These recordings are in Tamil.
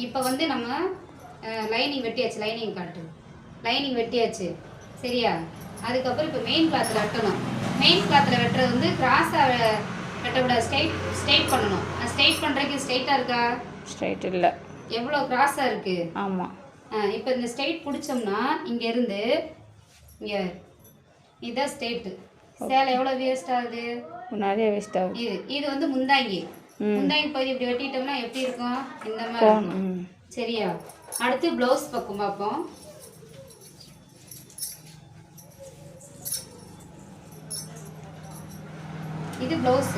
இப்போ வந்து நம்ம லைனிங் வெட்டியாச்சு. லைனிங் காட்டு. லைனிங் வெட்டியாச்சு சரியா. அதுக்கப்புறம் இப்போ மெயின் கிளாத்தில் வெட்டணும். மெயின் கிளாத்தில் வெட்டுறது வந்து கிராஸாக வெட்டக்கூடாது, ஸ்ட்ரைட் பண்ணணும். ஸ்ட்ரைட் பண்ணுறதுக்கு ஸ்ட்ரைட்டாக இருக்கா? ஸ்ட்ரைட் இல்லை, எவ்வளோ கிராஸாக இருக்குது. ஆமாம். இப்போ இந்த ஸ்ட்ரைட் பிடிச்சோம்னா இங்கேருந்து இங்கே இதுதான் ஸ்ட்ரைட்டு. சேலை எவ்வளோ வேஸ்ட் ஆகுது? நிறைய வேஸ்ட் ஆகுது. இது வந்து முந்தாங்கி பகுதி இப்படி வெட்டிட்டோம்னா எப்படி இருக்கும்? இந்த மாதிரி சரியா. அடுத்து ப்ளவுஸ் பக்கம் பார்ப்போம். இது ப்ளவுஸ்.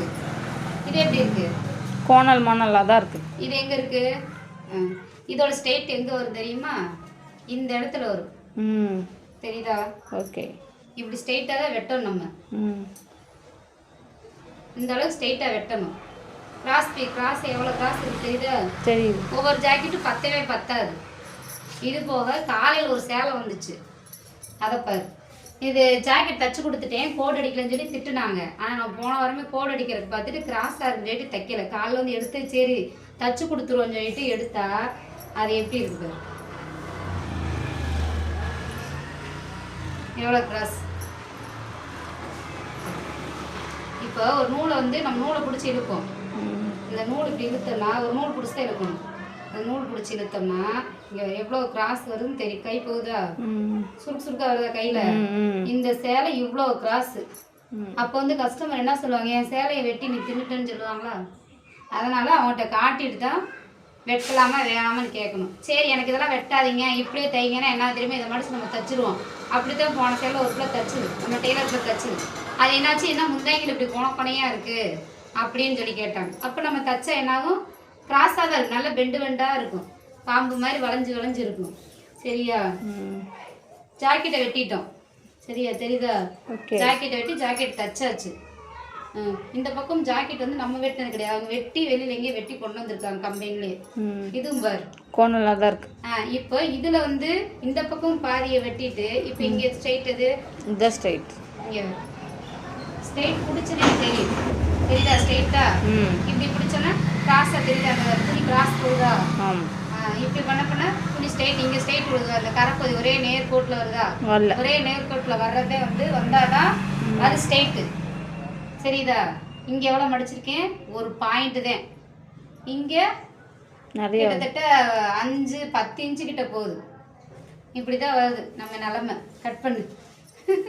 இது எப்படி இருக்கு? கோணல் மணலாக தான் இருக்கு. இது எங்க இருக்கு? இதோட ஸ்ட்ரைட் எங்க வரும் தெரியுமா? இந்த இடத்துல வரும். தெரியுதா? ஓகே. இப்படி ஸ்ட்ரைட்டாக தான் வெட்டணும் நம்ம. இந்த அளவுக்கு ஸ்ட்ரைட்டாக வெட்டணும். கிராஸ் எவ்வளோ கிராஸ் இருக்கு தெரியுதா? தெரியுது. ஒவ்வொரு ஜாக்கெட்டும் பத்தவே பத்தாது. இது போக காலையில் ஒரு சேலை வந்துச்சு, அதை பாரு. இது ஜாக்கெட் தச்சு கொடுத்துட்டேன், கோட் அடிக்கலன்னு சொல்லி திட்டுனாங்க. ஆனால் நான் போன வாரமே கோட் அடிக்கிறதுக்கு பார்த்துட்டு கிராஸாக இருக்குன்னு சொல்லிட்டு தைக்கல. காலையில் வந்து எடுத்து சரி தச்சு கொடுத்துருவோன்னு சொல்லிட்டு எடுத்தா அது எப்படி இருக்கு? எவ்வளோ கிராஸ். இப்போ ஒரு நூலை வந்து நம்ம நூலை பிடிச்சி இழுப்போம். இந்த நூல் இப்படி இழுத்தோம்னா ஒரு நூல் பிடிச்சி தான் இழுக்கணும். அந்த நூல் பிடிச்சி இழுத்தோம்னா இங்கே எவ்வளோ கிராஸ் வருதுன்னு தெரியும். கை போகுதா? சுருக்கு சுருக்கா வருதா கையில்? இந்த சேலை இவ்வளோ கிராஸு. அப்போ வந்து கஸ்டமர் என்ன சொல்லுவாங்க? என் சேலையை வெட்டி நீ தின்னுட்டேன்னு சொல்லுவாங்களா? அதனால் அவங்கள்ட்ட காட்டிட்டு தான் வெட்டலாமா வேணாமான்னு கேட்கணும். சரி எனக்கு இதெல்லாம் வெட்டாதீங்க, இப்படியே தைங்கன்னா என்ன தெரியுமா, இதை மடிச்சு நம்ம தச்சுருவோம். அப்படி தான் போன சேலை ஒரு பிள்ளை தச்சுது, நம்ம டெய்லர் தச்சுது. அது என்னாச்சு, என்ன முந்தாங்கில் இப்படி கோணையாக இருக்குது அப்படின்னு சொல்லி கேட்டாங்க. அப்போ நம்ம தச்சா என்னாகும்? கிராஸாக தான் இருக்கும், நல்ல பெண்டு பெண்டாக இருக்கும், பாம்பு மாதிரி வளைஞ்சு வளைஞ்சு இருக்கும். சரியா. ஜாக்கெட்டை வெட்டிட்டோம். சரியா தெரியுதா? ஜாக்கெட்டை வெட்டி ஜாக்கெட் தச்சாச்சு. இந்த பக்கம் ஜாக்கெட் வந்து நம்ம வெட்டினது கிடையாது, அவங்க வெட்டி வெளியில் எங்கேயும் வெட்டி கொண்டு வந்திருக்காங்க கம்பெனிலே. இதுவும் பாரு கோணலாக தான் இருக்கு. இப்போ இதில் வந்து இந்த பக்கம் பாதியை வெட்டிட்டு இப்போ இங்கே ஸ்ட்ரைட் இது இந்த ஸ்ட்ரைட் இங்கே ஸ்ட்ரைட் பிடிச்சனே தெரியும். தெரியுதா? ஸ்ட்ரைட்டா இப்படி பிடிச்சோன்னா கிராஸாக தெரியுதா? அந்த துணி கிராஸ் போகுதா? இப்படி பண்ண துணி ஸ்ட்ரைட். இங்கே ஸ்ட்ரைட் விழுதா? அந்த கரப்பது ஒரே நேர்கோட்டில் வருதா? ஒரே நேர்கோட்டில் வர்றதே வந்து வந்தாதான் அது ஸ்ட்ரைட்டு. சரிதா? இங்கே எவ்வளோ மடிச்சிருக்கேன்? ஒரு பாயிண்ட் தான். இங்கே கிட்டத்தட்ட 5-10 இன்ச்சு கிட்ட போகுது. இப்படி தான் வருது நம்ம நிலமை. கட் பண்ணு.